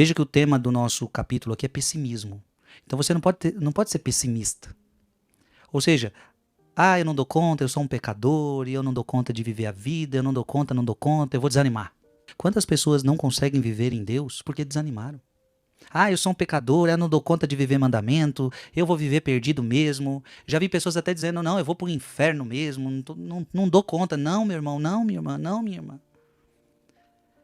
Veja que o tema do nosso capítulo aqui é pessimismo. Então você não pode ser pessimista. Ou seja, eu não dou conta, eu sou um pecador, e eu não dou conta de viver a vida, eu não dou conta, eu vou desanimar. Quantas pessoas não conseguem viver em Deus porque desanimaram? Eu sou um pecador, eu não dou conta de viver mandamento, eu vou viver perdido mesmo. Já vi pessoas até dizendo, não, eu vou pro inferno mesmo, não dou conta. Não, meu irmão, não, minha irmã, não, minha irmã.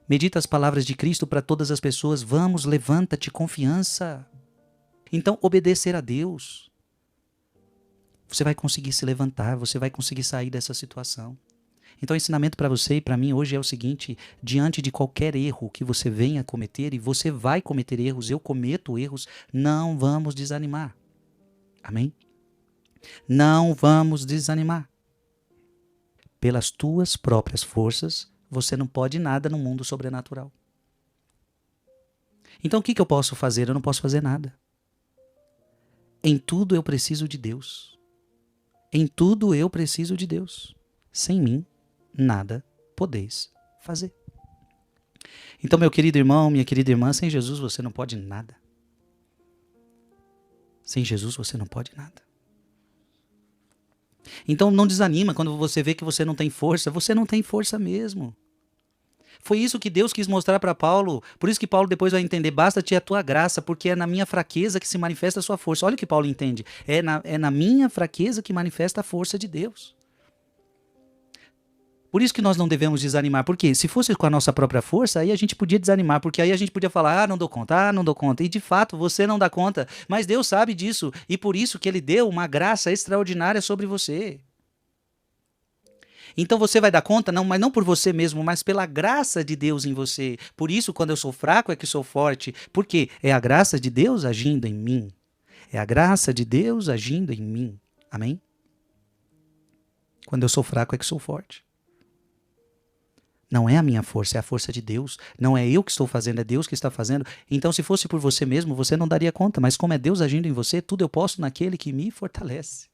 Medita as palavras de Cristo para todas as pessoas. Vamos, levanta-te, confiança. Então, obedecer a Deus. Você vai conseguir se levantar, você vai conseguir sair dessa situação. Então, o ensinamento para você e para mim hoje é o seguinte: diante de qualquer erro que você venha cometer, e você vai cometer erros, eu cometo erros, não vamos desanimar. Amém? Não vamos desanimar. Pelas tuas próprias forças, você não pode nada no mundo sobrenatural. Então, o que eu posso fazer? Eu não posso fazer nada. Em tudo eu preciso de Deus. Em tudo eu preciso de Deus. Sem mim, nada podeis fazer. Então, meu querido irmão, minha querida irmã, sem Jesus você não pode nada. Sem Jesus você não pode nada. Então não desanima quando você vê que você não tem força mesmo. Foi isso que Deus quis mostrar para Paulo, por isso que Paulo depois vai entender, basta-te a tua graça, porque é na minha fraqueza que se manifesta a sua força. Olha o que Paulo entende, é na minha fraqueza que manifesta a força de Deus. Por isso que nós não devemos desanimar, porque se fosse com a nossa própria força, aí a gente podia desanimar, porque aí a gente podia falar, não dou conta, e de fato você não dá conta, mas Deus sabe disso, e por isso que Ele deu uma graça extraordinária sobre você. Então você vai dar conta, não, mas não por você mesmo, mas pela graça de Deus em você. Por isso, quando eu sou fraco é que sou forte, porque é a graça de Deus agindo em mim. É a graça de Deus agindo em mim. Amém? Quando eu sou fraco é que sou forte. Não é a minha força, é a força de Deus. Não é eu que estou fazendo, é Deus que está fazendo. Então, se fosse por você mesmo, você não daria conta. Mas como é Deus agindo em você, tudo eu posso naquele que me fortalece.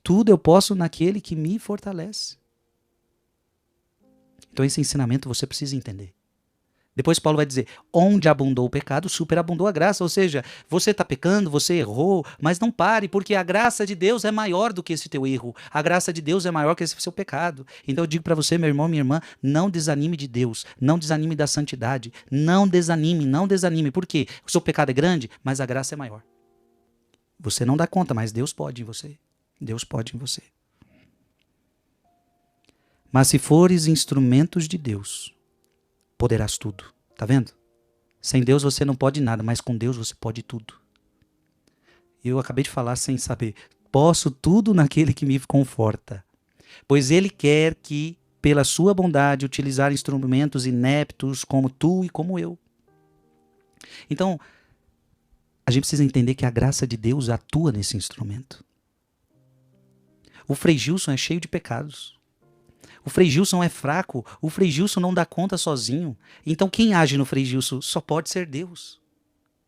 Tudo eu posso naquele que me fortalece. Então esse ensinamento você precisa entender. Depois Paulo vai dizer, onde abundou o pecado, superabundou a graça. Ou seja, você está pecando, você errou, mas não pare, porque a graça de Deus é maior do que esse teu erro. A graça de Deus é maior que esse seu pecado. Então eu digo para você, meu irmão, minha irmã, não desanime de Deus, não desanime da santidade, não desanime. Por quê? O seu pecado é grande, mas a graça é maior. Você não dá conta, mas Deus pode em você. Deus pode em você. Mas se fores instrumentos de Deus, poderás tudo. Tá vendo? Sem Deus você não pode nada, mas com Deus você pode tudo. Eu acabei de falar sem saber. Posso tudo naquele que me conforta. Pois Ele quer que, pela sua bondade, utilizar instrumentos ineptos como tu e como eu. Então, a gente precisa entender que a graça de Deus atua nesse instrumento. O Frei Gilson é cheio de pecados. O Frei Gilson é fraco, o Frei Gilson não dá conta sozinho. Então quem age no Frei Gilson só pode ser Deus.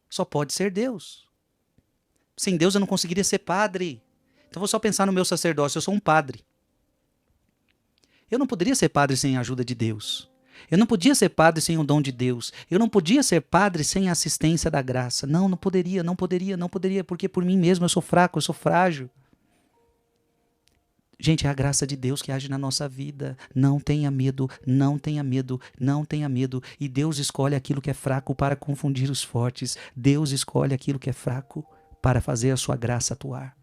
Só pode ser Deus. Sem Deus eu não conseguiria ser padre. Então vou só pensar no meu sacerdócio, eu sou um padre. Eu não poderia ser padre sem a ajuda de Deus. Eu não podia ser padre sem o dom de Deus. Eu não podia ser padre sem a assistência da graça. Não poderia, porque por mim mesmo eu sou fraco, eu sou frágil. Gente, é a graça de Deus que age na nossa vida. Não tenha medo. E Deus escolhe aquilo que é fraco para confundir os fortes. Deus escolhe aquilo que é fraco para fazer a sua graça atuar.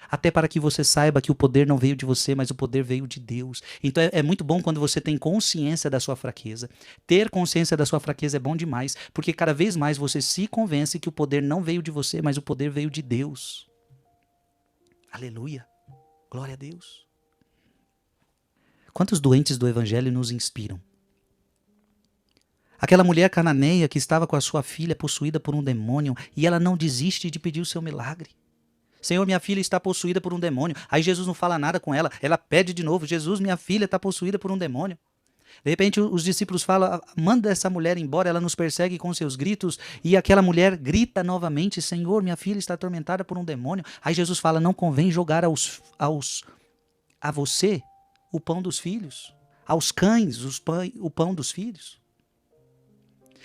Até para que você saiba que o poder não veio de você, mas o poder veio de Deus. Então é muito bom quando você tem consciência da sua fraqueza. Ter consciência da sua fraqueza é bom demais, porque cada vez mais você se convence que o poder não veio de você, mas o poder veio de Deus. Aleluia. Glória a Deus. Quantos doentes do Evangelho nos inspiram? Aquela mulher cananeia que estava com a sua filha possuída por um demônio e ela não desiste de pedir o seu milagre. Senhor, minha filha está possuída por um demônio. Aí Jesus não fala nada com ela. Ela pede de novo, Jesus, minha filha está possuída por um demônio. De repente os discípulos falam, manda essa mulher embora, ela nos persegue com seus gritos. E aquela mulher grita novamente, Senhor, minha filha está atormentada por um demônio. Aí Jesus fala, não convém jogar a você o pão dos filhos, aos cães o pão dos filhos.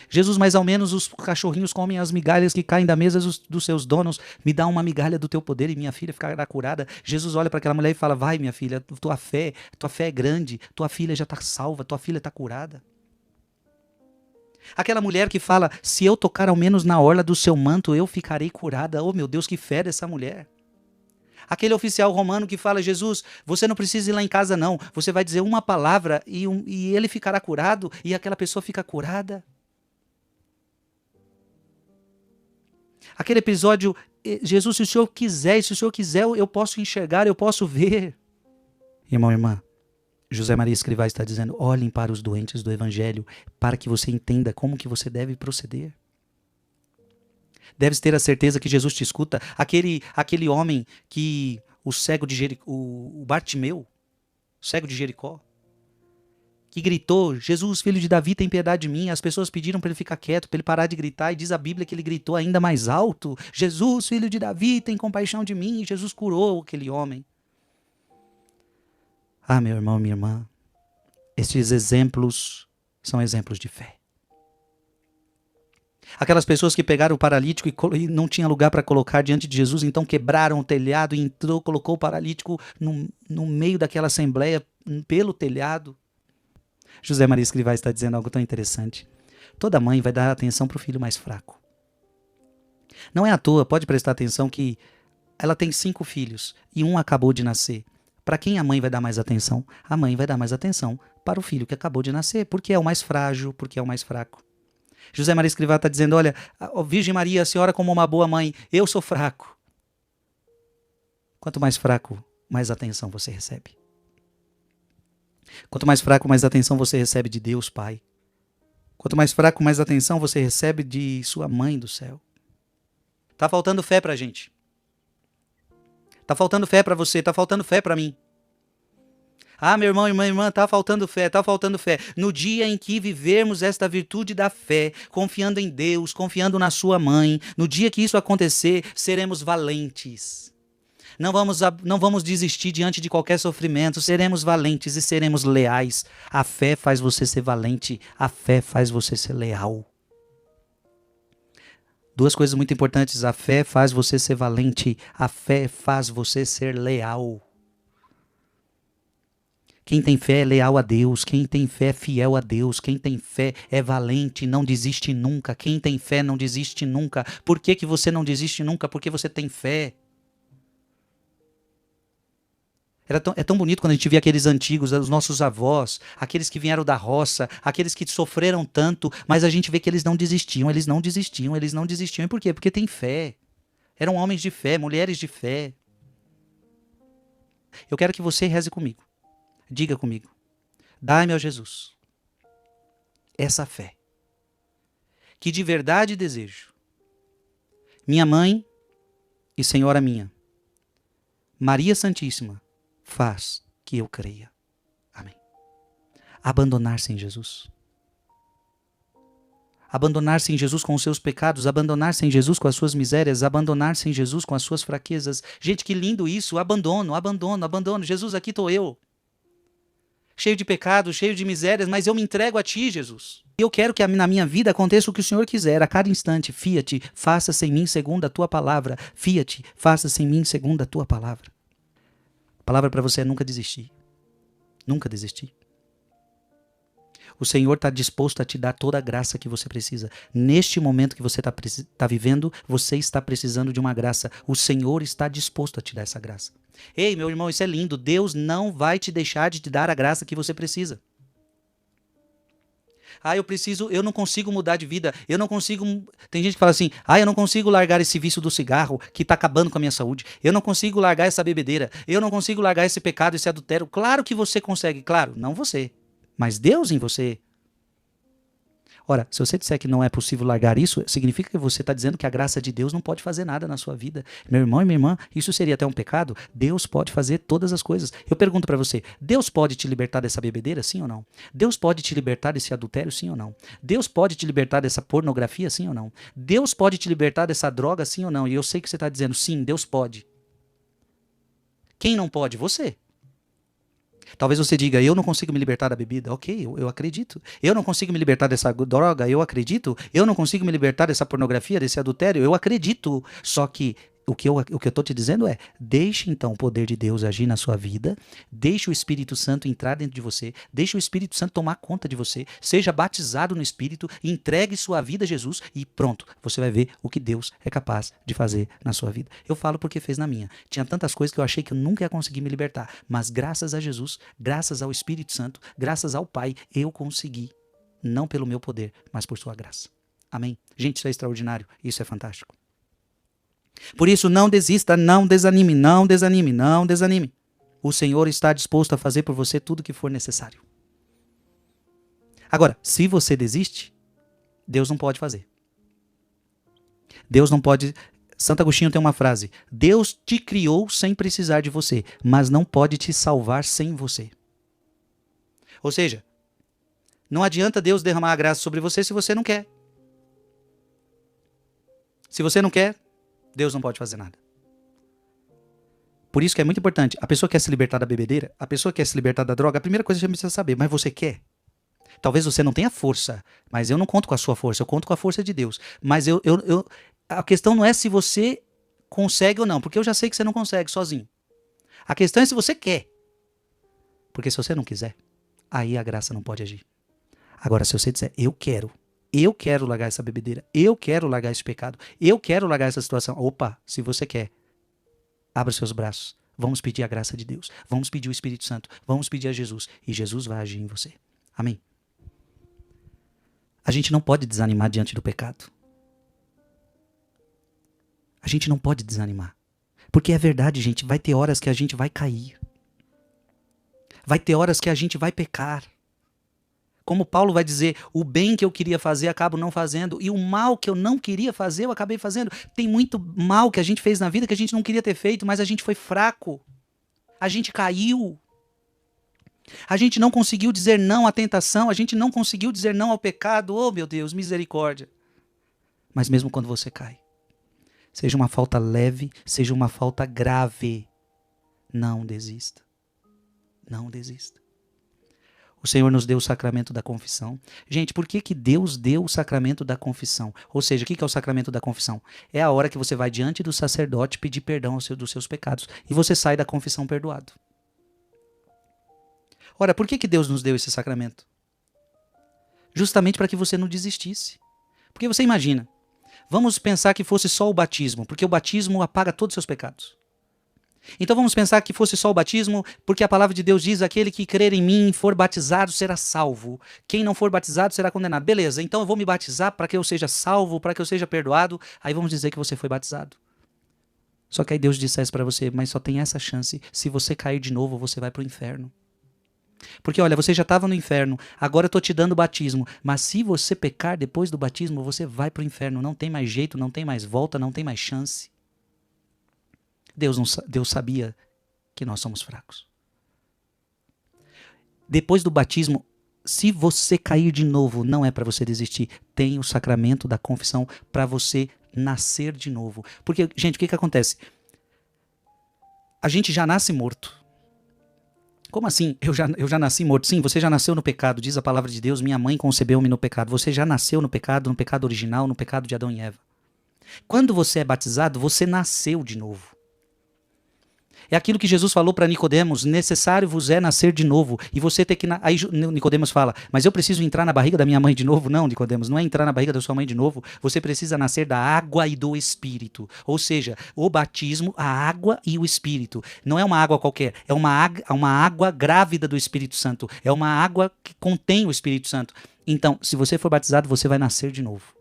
Jesus, mais ou menos os cachorrinhos comem as migalhas que caem da mesa dos seus donos. Me dá uma migalha do teu poder e minha filha ficará curada. Jesus olha para aquela mulher e fala: vai, minha filha, tua fé é grande, tua filha já está salva, tua filha está curada. Aquela mulher que fala: se eu tocar ao menos na orla do seu manto, eu ficarei curada. Oh, meu Deus, que fé dessa mulher. Aquele oficial romano que fala: Jesus, você não precisa ir lá em casa não, você vai dizer uma palavra e ele ficará curado, e aquela pessoa fica curada. Aquele episódio: Jesus, se o Senhor quiser, eu posso enxergar, eu posso ver. Irmão, irmã, José Maria Escrivá está dizendo: olhem para os doentes do Evangelho, para que você entenda como que você deve proceder. Deves ter a certeza que Jesus te escuta. Aquele homem que o cego de Jericó, o Bartimeu, o cego de Jericó, que gritou: Jesus, filho de Davi, tem piedade de mim. As pessoas pediram para ele ficar quieto, para ele parar de gritar, e diz a Bíblia que ele gritou ainda mais alto: Jesus, filho de Davi, tem compaixão de mim. E Jesus curou aquele homem. Ah, meu irmão, minha irmã, estes exemplos são exemplos de fé. Aquelas pessoas que pegaram o paralítico e não tinha lugar para colocar diante de Jesus, então quebraram o telhado e entrou, colocou o paralítico no meio daquela assembleia, pelo telhado. José Maria Escrivá está dizendo algo tão interessante. Toda mãe vai dar atenção para o filho mais fraco. Não é à toa, pode prestar atenção que ela tem 5 filhos e um acabou de nascer. Para quem a mãe vai dar mais atenção? A mãe vai dar mais atenção para o filho que acabou de nascer, porque é o mais frágil, porque é o mais fraco. José Maria Escrivá está dizendo: olha, Virgem Maria, a senhora como uma boa mãe, eu sou fraco. Quanto mais fraco, mais atenção você recebe. Quanto mais fraco, mais atenção você recebe de Deus, Pai. Quanto mais fraco, mais atenção você recebe de sua mãe do céu. Tá faltando fé pra gente. Tá faltando fé pra você, tá faltando fé pra mim. Ah, meu irmão, irmã, tá faltando fé, tá faltando fé. No dia em que vivermos esta virtude da fé, confiando em Deus, confiando na sua mãe, no dia que isso acontecer, seremos valentes. Não vamos desistir diante de qualquer sofrimento, seremos valentes e seremos leais. A fé faz você ser valente, a fé faz você ser leal. 2 coisas muito importantes: a fé faz você ser valente, a fé faz você ser leal. Quem tem fé é leal a Deus, quem tem fé é fiel a Deus, quem tem fé é valente, não desiste nunca. Quem tem fé não desiste nunca. Por que você não desiste nunca? Porque você tem fé. É tão bonito quando a gente vê aqueles antigos, os nossos avós, aqueles que vieram da roça, aqueles que sofreram tanto, mas a gente vê que eles não desistiam. E por quê? Porque tem fé. Eram homens de fé, mulheres de fé. Eu quero que você reze comigo. Diga comigo: dai-me, ó Jesus, essa fé, que de verdade desejo. Minha mãe e Senhora minha, Maria Santíssima, faz que eu creia. Amém. Abandonar-se em Jesus. Abandonar-se em Jesus com os seus pecados, abandonar-se em Jesus com as suas misérias, abandonar-se em Jesus com as suas fraquezas. Gente, que lindo isso! Abandono. Jesus, aqui estou eu. Cheio de pecados, cheio de misérias, mas eu me entrego a Ti, Jesus. Eu quero que na minha vida aconteça o que o Senhor quiser, a cada instante. Fia-te, faça-se em mim segundo a Tua palavra. Fia-te, faça-se em mim segundo a Tua palavra. A palavra para você é nunca desistir. Nunca desistir. O Senhor está disposto a te dar toda a graça que você precisa. Neste momento que você está vivendo, você está precisando de uma graça. O Senhor está disposto a te dar essa graça. Ei, meu irmão, isso é lindo. Deus não vai te deixar de te dar a graça que você precisa. Ah, eu não consigo mudar de vida. Tem gente que fala assim: eu não consigo largar esse vício do cigarro que está acabando com a minha saúde. Eu não consigo largar essa bebedeira. Eu não consigo largar esse pecado, esse adultério. Claro que você consegue, claro, não você, mas Deus em você. Ora, se você disser que não é possível largar isso, significa que você está dizendo que a graça de Deus não pode fazer nada na sua vida. Meu irmão e minha irmã, isso seria até um pecado? Deus pode fazer todas as coisas. Eu pergunto para você: Deus pode te libertar dessa bebedeira, sim ou não? Deus pode te libertar desse adultério, sim ou não? Deus pode te libertar dessa pornografia, sim ou não? Deus pode te libertar dessa droga, sim ou não? E eu sei que você está dizendo: sim, Deus pode. Quem não pode? Você. Talvez você diga, eu não consigo me libertar da bebida. Ok, eu acredito. Eu não consigo me libertar dessa droga. Eu acredito. Eu não consigo me libertar dessa pornografia, desse adultério. Eu acredito. Só que o que eu estou te dizendo é, deixe então o poder de Deus agir na sua vida, deixe o Espírito Santo entrar dentro de você, deixe o Espírito Santo tomar conta de você, seja batizado no Espírito, entregue sua vida a Jesus e pronto, você vai ver o que Deus é capaz de fazer na sua vida. Eu falo porque fez na minha. Tinha tantas coisas que eu achei que eu nunca ia conseguir me libertar, mas graças a Jesus, graças ao Espírito Santo, graças ao Pai, eu consegui. Não pelo meu poder, mas por sua graça. Amém? Gente, isso é extraordinário, isso é fantástico. Por isso, não desista, não desanime, não desanime, não desanime. O Senhor está disposto a fazer por você tudo o que for necessário. Agora, se você desiste, Deus não pode fazer. Deus não pode... Santo Agostinho tem uma frase: Deus te criou sem precisar de você, mas não pode te salvar sem você. Ou seja, não adianta Deus derramar a graça sobre você se você não quer. Se você não quer, Deus não pode fazer nada. Por isso que é muito importante. A pessoa quer se libertar da bebedeira, a pessoa quer se libertar da droga, a primeira coisa que você precisa saber, mas você quer? Talvez você não tenha força, mas eu não conto com a sua força, eu conto com a força de Deus. Mas a questão não é se você consegue ou não, porque eu já sei que você não consegue sozinho. A questão é se você quer. Porque se você não quiser, aí a graça não pode agir. Agora, se você disser, eu quero largar essa bebedeira, eu quero largar esse pecado, eu quero largar essa situação. Opa, se você quer, abra seus braços. Vamos pedir a graça de Deus. Vamos pedir o Espírito Santo. Vamos pedir a Jesus. E Jesus vai agir em você. Amém? A gente não pode desanimar diante do pecado. A gente não pode desanimar. Porque é verdade, gente. Vai ter horas que a gente vai cair. Vai ter horas que a gente vai pecar. Como Paulo vai dizer, o bem que eu queria fazer, acabo não fazendo. E o mal que eu não queria fazer, eu acabei fazendo. Tem muito mal que a gente fez na vida que a gente não queria ter feito, mas a gente foi fraco. A gente caiu. A gente não conseguiu dizer não à tentação. A gente não conseguiu dizer não ao pecado. Oh, meu Deus, misericórdia. Mas mesmo quando você cai, seja uma falta leve, seja uma falta grave, não desista. Não desista. O Senhor nos deu o sacramento da confissão. Gente, por que Deus deu o sacramento da confissão? Ou seja, o que é o sacramento da confissão? É a hora que você vai diante do sacerdote pedir perdão dos seus pecados. E você sai da confissão perdoado. Ora, por que Deus nos deu esse sacramento? Justamente para que você não desistisse. Porque você imagina, vamos pensar que fosse só o batismo, porque o batismo apaga todos os seus pecados. Então vamos pensar que fosse só o batismo, porque a palavra de Deus diz, aquele que crer em mim e for batizado será salvo. Quem não for batizado será condenado. Beleza, então eu vou me batizar para que eu seja salvo, para que eu seja perdoado. Aí vamos dizer que você foi batizado. Só que aí Deus dissesse para você, mas só tem essa chance. Se você cair de novo, você vai para o inferno. Porque olha, você já estava no inferno, agora eu estou te dando o batismo. Mas se você pecar depois do batismo, você vai para o inferno. Não tem mais jeito, não tem mais volta, não tem mais chance. Deus sabia que nós somos fracos. Depois do batismo, se você cair de novo, não é para você desistir. Tem o sacramento da confissão para você nascer de novo. Porque, gente, o que acontece? A gente já nasce morto. Como assim? Eu já nasci morto? Sim, você já nasceu no pecado. Diz a palavra de Deus, minha mãe concebeu-me no pecado. Você já nasceu no pecado original, no pecado de Adão e Eva. Quando você é batizado, você nasceu de novo. É aquilo que Jesus falou para Nicodemos, necessário vos é nascer de novo. E você ter que... Aí Nicodemos fala, mas eu preciso entrar na barriga da minha mãe de novo? Não, Nicodemos, não é entrar na barriga da sua mãe de novo. Você precisa nascer da água e do Espírito. Ou seja, o batismo, a água e o Espírito. Não é uma água qualquer, é uma água grávida do Espírito Santo. É uma água que contém o Espírito Santo. Então, se você for batizado, você vai nascer de novo.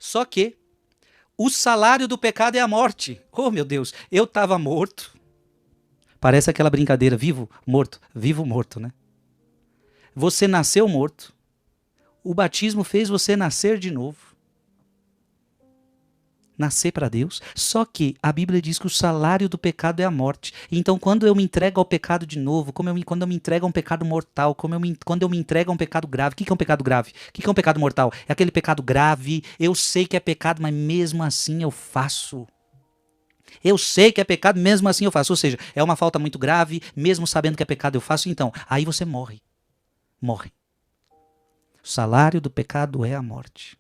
Só que o salário do pecado é a morte. Oh, meu Deus, eu estava morto. Parece aquela brincadeira, vivo, morto, né? Você nasceu morto. O batismo fez você nascer de novo. Nascer para Deus. Só que a Bíblia diz que o salário do pecado é a morte. Então, quando eu me entrego ao pecado de novo, quando eu me entrego a um pecado mortal, quando eu me entrego a um pecado grave. O que é um pecado grave? O que é um pecado mortal? É aquele pecado grave, eu sei que é pecado, mas mesmo assim eu faço. Eu sei que é pecado, mesmo assim eu faço. Ou seja, é uma falta muito grave, mesmo sabendo que é pecado eu faço, então, aí você morre. Morre. O salário do pecado é a morte.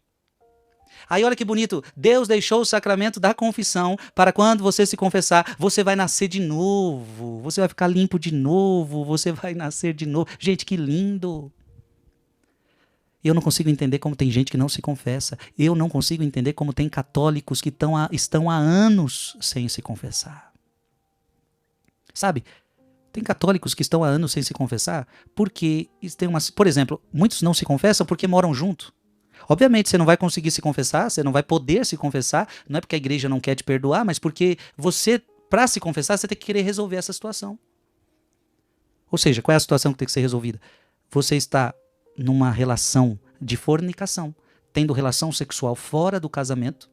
Aí olha que bonito, Deus deixou o sacramento da confissão para quando você se confessar, você vai nascer de novo, você vai ficar limpo de novo, você vai nascer de novo. Gente, que lindo! Eu não consigo entender como tem gente que não se confessa. Eu não consigo entender como tem católicos que estão há anos sem se confessar. Sabe? Tem católicos que estão há anos sem se confessar porque tem uma, por exemplo, muitos não se confessam porque moram junto. Obviamente você não vai conseguir se confessar, você não vai poder se confessar, não é porque a igreja não quer te perdoar, mas porque você, para se confessar, você tem que querer resolver essa situação. Ou seja, qual é a situação que tem que ser resolvida? Você está numa relação de fornicação, tendo relação sexual fora do casamento,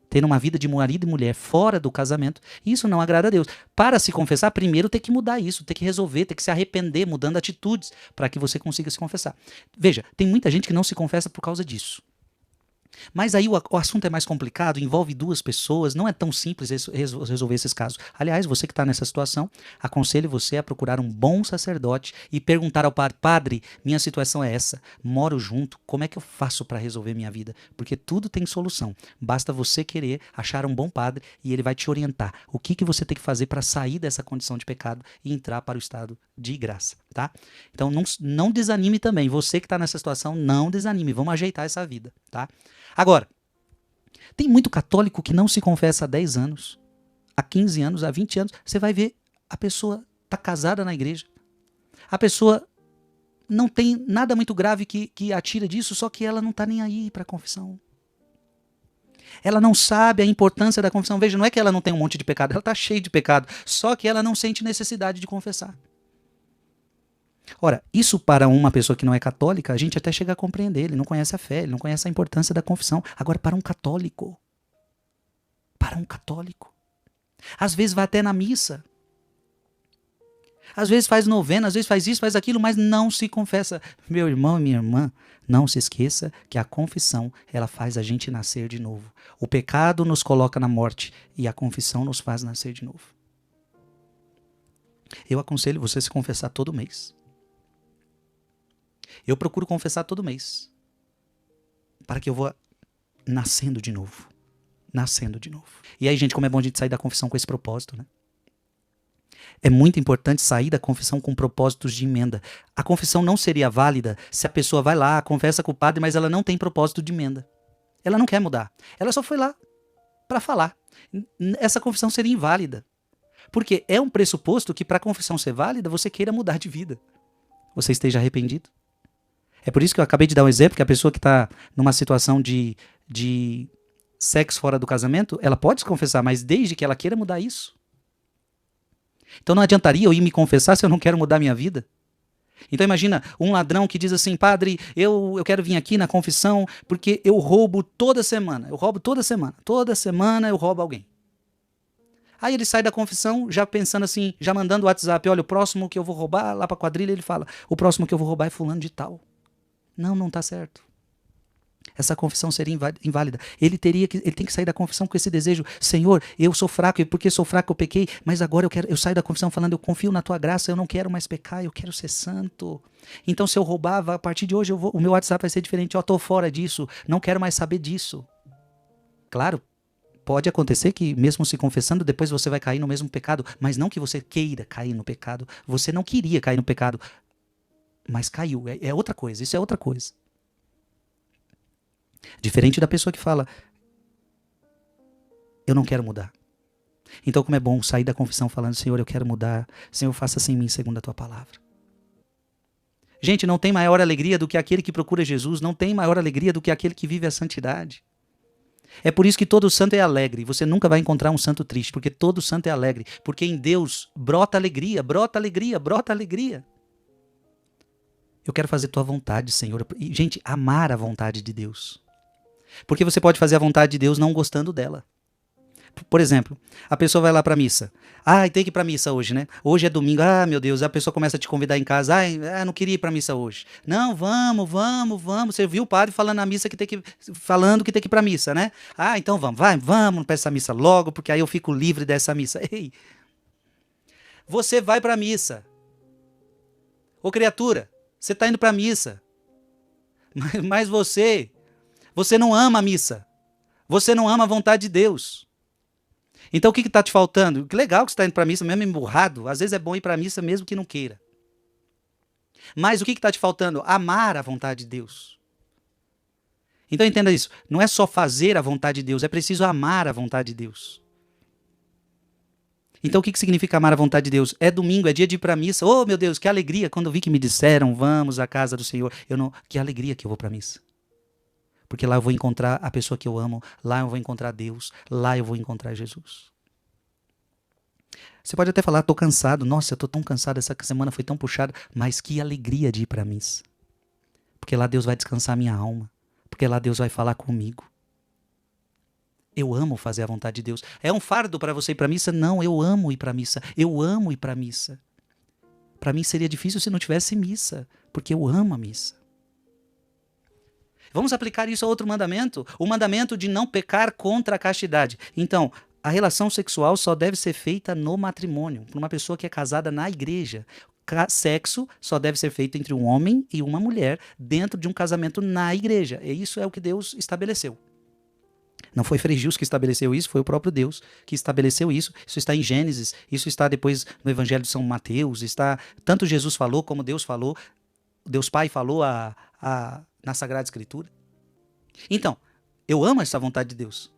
tendo uma vida de marido e mulher fora do casamento, isso não agrada a Deus. Para se confessar, primeiro tem que mudar isso, tem que resolver, tem que se arrepender, mudando atitudes, para que você consiga se confessar. Veja, tem muita gente que não se confessa por causa disso. Mas aí o assunto é mais complicado, envolve duas pessoas, não é tão simples resolver esses casos. Aliás, você que está nessa situação, aconselho você a procurar um bom sacerdote e perguntar ao padre: padre, minha situação é essa, moro junto, como é que eu faço para resolver minha vida? Porque tudo tem solução, basta você querer achar um bom padre e ele vai te orientar. O que você tem que fazer para sair dessa condição de pecado e entrar para o estado de graça, tá? Então não desanime também, você que está nessa situação, não desanime, vamos ajeitar essa vida, tá? Agora, tem muito católico que não se confessa há 10 anos, há 15 anos, há 20 anos. Você vai ver, a pessoa está casada na igreja. A pessoa não tem nada muito grave que a tira disso, só que ela não está nem aí para a confissão. Ela não sabe a importância da confissão. Veja, não é que ela não tem um monte de pecado, ela está cheia de pecado, só que ela não sente necessidade de confessar. Ora, isso para uma pessoa que não é católica, a gente até chega a compreender, ele não conhece a fé, ele não conhece a importância da confissão. Agora, para um católico, às vezes vai até na missa, às vezes faz novena, às vezes faz isso, faz aquilo, mas não se confessa. Meu irmão e minha irmã, não se esqueça que a confissão, ela faz a gente nascer de novo. O pecado nos coloca na morte e a confissão nos faz nascer de novo. Eu aconselho você a se confessar todo mês. Eu procuro confessar todo mês, para que eu vou nascendo de novo. E aí, gente, como é bom a gente sair da confissão com esse propósito, né? É muito importante sair da confissão com propósitos de emenda. A confissão não seria válida se a pessoa vai lá, confessa com o padre, mas ela não tem propósito de emenda. Ela não quer mudar. Ela só foi lá para falar. Essa confissão seria inválida. Porque é um pressuposto que para a confissão ser válida, você queira mudar de vida. Você esteja arrependido. É por isso que eu acabei de dar um exemplo, que a pessoa que está numa situação de sexo fora do casamento, ela pode se confessar, mas desde que ela queira mudar isso. Então não adiantaria eu ir me confessar se eu não quero mudar minha vida. Então imagina um ladrão que diz assim: padre, eu quero vir aqui na confissão porque eu roubo toda semana. Toda semana eu roubo alguém. Aí ele sai da confissão já pensando assim, já mandando o WhatsApp: olha, o próximo que eu vou roubar, lá para a quadrilha ele fala, o próximo que eu vou roubar é fulano de tal. Não está certo. Essa confissão seria inválida. Ele tem que sair da confissão com esse desejo: Senhor, eu sou fraco e porque sou fraco eu pequei, mas agora eu saio da confissão falando: eu confio na tua graça, eu não quero mais pecar, eu quero ser santo. Então se eu roubava, a partir de hoje o meu WhatsApp vai ser diferente, eu estou fora disso, não quero mais saber disso. Claro, pode acontecer que mesmo se confessando, depois você vai cair no mesmo pecado, mas não que você queira cair no pecado, você não queria cair no pecado, mas caiu, é outra coisa, isso é outra coisa. Diferente da pessoa que fala: eu não quero mudar. Então como é bom sair da confissão falando: Senhor, eu quero mudar, Senhor, faça-se em mim segundo a tua palavra. Gente, não tem maior alegria do que aquele que procura Jesus, não tem maior alegria do que aquele que vive a santidade. É por isso que todo santo é alegre. Você nunca vai encontrar um santo triste, porque todo santo é alegre, porque em Deus brota alegria, brota alegria, brota alegria. Eu quero fazer tua vontade, Senhor. E, gente, amar a vontade de Deus. Porque você pode fazer a vontade de Deus não gostando dela. Por exemplo, a pessoa vai lá para a missa. Ah, tem que ir para a missa hoje, né? Hoje é domingo. Ah, meu Deus, a pessoa começa a te convidar em casa. Ah, não queria ir para a missa hoje. Não, vamos. Você viu o padre falando na missa falando que tem que ir para a missa, né? Ah, então vamos para essa missa logo, porque aí eu fico livre dessa missa. Ei, você vai para a missa. Ô criatura, você está indo para a missa. Mas você não ama a missa. Você não ama a vontade de Deus. Então o que está te faltando? Que legal que você está indo para a missa mesmo emburrado. Às vezes é bom ir para a missa mesmo que não queira. Mas o que está te faltando? Amar a vontade de Deus. Então entenda isso. Não é só fazer a vontade de Deus. É preciso amar a vontade de Deus. Então o que significa amar a vontade de Deus? É domingo, é dia de ir para a missa. Oh meu Deus, que alegria quando eu vi que me disseram vamos à casa do Senhor. Que alegria que eu vou para a missa. Porque lá eu vou encontrar a pessoa que eu amo, lá eu vou encontrar Deus, lá eu vou encontrar Jesus. Você pode até falar, estou cansado, nossa, eu estou tão cansado, essa semana foi tão puxada, mas que alegria de ir para a missa. Porque lá Deus vai descansar minha alma, porque lá Deus vai falar comigo. Eu amo fazer a vontade de Deus. É um fardo para você ir para a missa? Não, eu amo ir para a missa, eu amo ir para a missa. Para mim seria difícil se não tivesse missa, porque eu amo a missa. Vamos aplicar isso a outro mandamento? O mandamento de não pecar contra a castidade. Então, a relação sexual só deve ser feita no matrimônio, por uma pessoa que é casada na igreja. Sexo só deve ser feito entre um homem e uma mulher dentro de um casamento na igreja. E isso é o que Deus estabeleceu. Não foi Frei Gils que estabeleceu isso, foi o próprio Deus que estabeleceu isso. Isso está em Gênesis, isso está depois no Evangelho de São Mateus, tanto Jesus falou como Deus falou, Deus Pai falou na Sagrada Escritura. Então, eu amo essa vontade de Deus.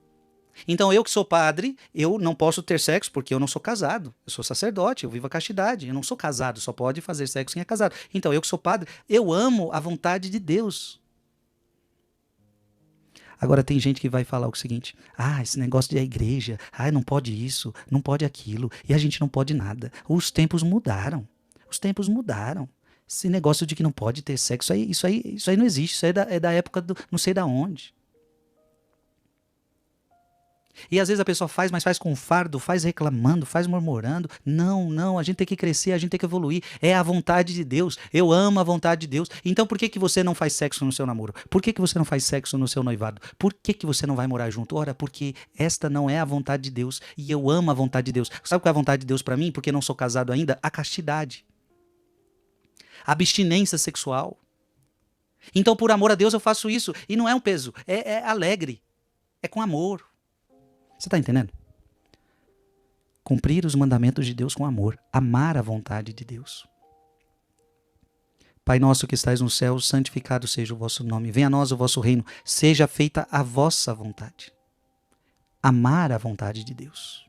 Então, eu que sou padre, eu não posso ter sexo porque eu não sou casado. Eu sou sacerdote, eu vivo a castidade. Eu não sou casado, só pode fazer sexo quem é casado. Então, eu que sou padre, eu amo a vontade de Deus. Agora, tem gente que vai falar o seguinte, esse negócio de a igreja, não pode isso, não pode aquilo, e a gente não pode nada. Os tempos mudaram. Os tempos mudaram. Esse negócio de que não pode ter sexo, isso aí não existe. Isso aí é da época do não sei da onde. E às vezes a pessoa faz, mas faz com fardo, faz reclamando, faz murmurando. Não, a gente tem que crescer, a gente tem que evoluir. É a vontade de Deus. Eu amo a vontade de Deus. Então por que você não faz sexo no seu namoro? Por que você não faz sexo no seu noivado? Por que você não vai morar junto? Ora, porque esta não é a vontade de Deus. E eu amo a vontade de Deus. Sabe qual é a vontade de Deus para mim? Porque não sou casado ainda? A castidade. Abstinência sexual. Então, por amor a Deus, eu faço isso. E não é um peso, é alegre. É com amor. Você está entendendo? Cumprir os mandamentos de Deus com amor. Amar a vontade de Deus. Pai nosso que estais no céu, santificado seja o vosso nome. Venha a nós o vosso reino. Seja feita a vossa vontade. Amar a vontade de Deus.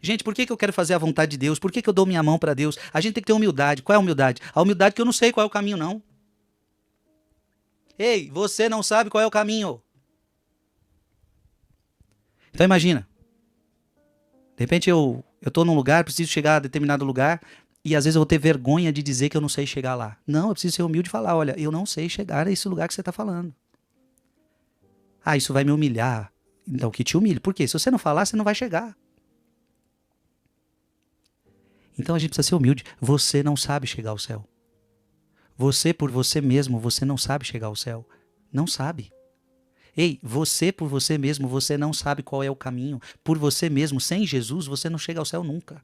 Gente, por que eu quero fazer a vontade de Deus? Por que eu dou minha mão para Deus? A gente tem que ter humildade. Qual é a humildade? A humildade que eu não sei qual é o caminho, não. Ei, você não sabe qual é o caminho. Então imagina. De repente eu estou num lugar, preciso chegar a determinado lugar e às vezes eu vou ter vergonha de dizer que eu não sei chegar lá. Não, eu preciso ser humilde e falar, olha, eu não sei chegar a esse lugar que você está falando. Isso vai me humilhar. Então que te humilhe. Por quê? Se você não falar, você não vai chegar. Então a gente precisa ser humilde. Você não sabe chegar ao céu. Você por você mesmo, você não sabe chegar ao céu. Não sabe. Ei, você por você mesmo, você não sabe qual é o caminho. Por você mesmo, sem Jesus, você não chega ao céu nunca.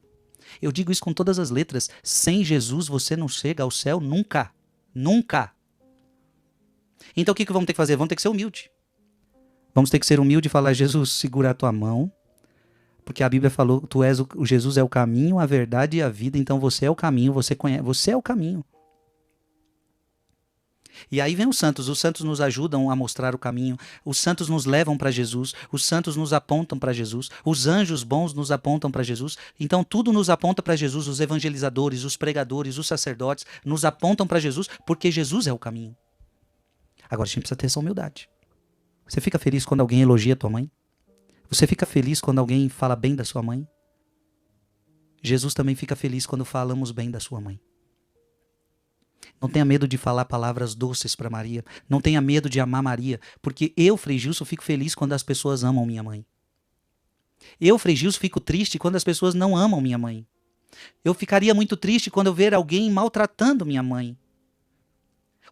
Eu digo isso com todas as letras. Sem Jesus, você não chega ao céu nunca. Nunca. Então o que vamos ter que fazer? Vamos ter que ser humilde. Vamos ter que ser humilde e falar, Jesus, segura a tua mão. Porque a Bíblia falou, Jesus é o caminho, a verdade e a vida. Então você é o caminho, você é o caminho. E aí vem os santos nos ajudam a mostrar o caminho, os santos nos levam para Jesus, os santos nos apontam para Jesus, os anjos bons nos apontam para Jesus, então tudo nos aponta para Jesus, os evangelizadores, os pregadores, os sacerdotes nos apontam para Jesus, porque Jesus é o caminho. Agora a gente precisa ter essa humildade. Você fica feliz quando alguém elogia a tua mãe? Você fica feliz quando alguém fala bem da sua mãe? Jesus também fica feliz quando falamos bem da sua mãe. Não tenha medo de falar palavras doces para Maria. Não tenha medo de amar Maria. Porque eu, Frei Gilson, fico feliz quando as pessoas amam minha mãe. Eu, Frei Gilson, fico triste quando as pessoas não amam minha mãe. Eu ficaria muito triste quando eu ver alguém maltratando minha mãe.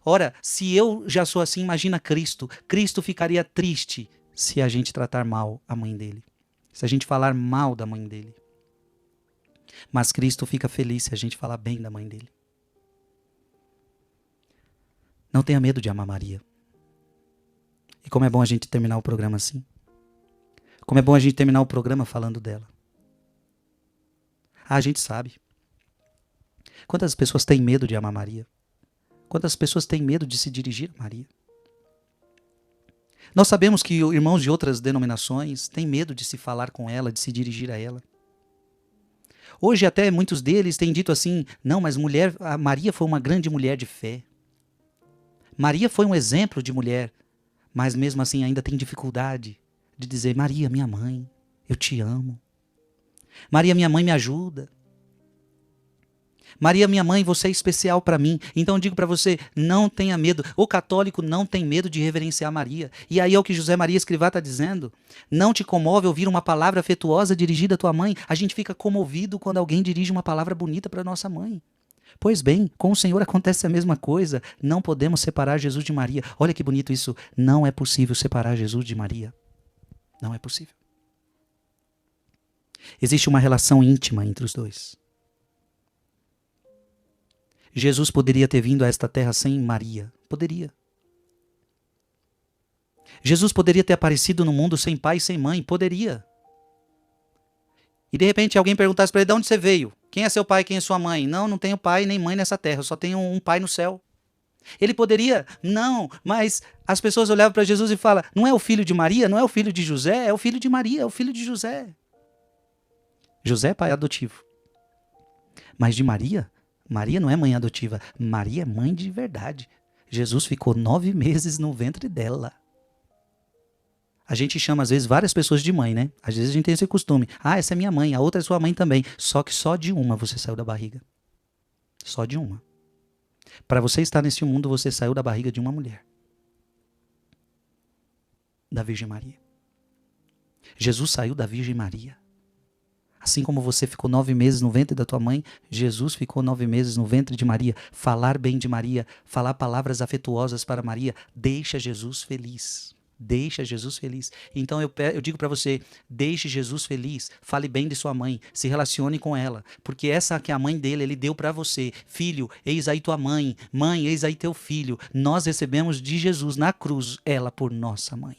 Ora, se eu já sou assim, imagina Cristo. Cristo ficaria triste se a gente tratar mal a mãe dele. Se a gente falar mal da mãe dele. Mas Cristo fica feliz se a gente falar bem da mãe dele. Não tenha medo de amar Maria. E como é bom a gente terminar o programa assim. Como é bom a gente terminar o programa falando dela. A gente sabe. Quantas pessoas têm medo de amar Maria? Quantas pessoas têm medo de se dirigir a Maria? Nós sabemos que irmãos de outras denominações têm medo de se falar com ela, de se dirigir a ela. Hoje até muitos deles têm dito assim, não, mas a Maria foi uma grande mulher de fé. Maria foi um exemplo de mulher, mas mesmo assim ainda tem dificuldade de dizer, Maria, minha mãe, eu te amo. Maria, minha mãe, me ajuda. Maria, minha mãe, você é especial para mim. Então eu digo para você, não tenha medo. O católico não tem medo de reverenciar Maria. E aí é o que José Maria Escrivá está dizendo. Não te comove ouvir uma palavra afetuosa dirigida à tua mãe. A gente fica comovido quando alguém dirige uma palavra bonita para nossa mãe. Pois bem, com o Senhor acontece a mesma coisa. Não podemos separar Jesus de Maria. Olha que bonito isso. Não é possível separar Jesus de Maria. Não é possível. Existe uma relação íntima entre os dois. Jesus poderia ter vindo a esta terra sem Maria. Poderia. Jesus poderia ter aparecido no mundo sem pai e sem mãe. Poderia. E de repente alguém perguntasse para ele, de onde você veio? Quem é seu pai, quem é sua mãe? Não, não tenho pai nem mãe nessa terra, eu só tenho um pai no céu. Ele poderia? Não, mas as pessoas olhavam para Jesus e falam, não é o filho de Maria, não é o filho de José, é o filho de Maria, é o filho de José. José é pai adotivo. Mas de Maria? Maria não é mãe adotiva, Maria é mãe de verdade. Jesus ficou 9 meses no ventre dela. A gente chama às vezes várias pessoas de mãe, né? Às vezes a gente tem esse costume. Ah, essa é minha mãe, a outra é sua mãe também. Só que só de uma você saiu da barriga. Só de uma. Para você estar nesse mundo, você saiu da barriga de uma mulher. Da Virgem Maria. Jesus saiu da Virgem Maria. Assim como você ficou 9 meses no ventre da tua mãe, Jesus ficou 9 meses no ventre de Maria. Falar bem de Maria, falar palavras afetuosas para Maria, deixa Jesus feliz. Deixa Jesus feliz. Então eu digo para você, deixe Jesus feliz, fale bem de sua mãe, se relacione com ela, porque essa que é a mãe dele, ele deu para você. Filho, eis aí tua mãe, mãe, eis aí teu filho. Nós recebemos de Jesus na cruz, ela por nossa mãe.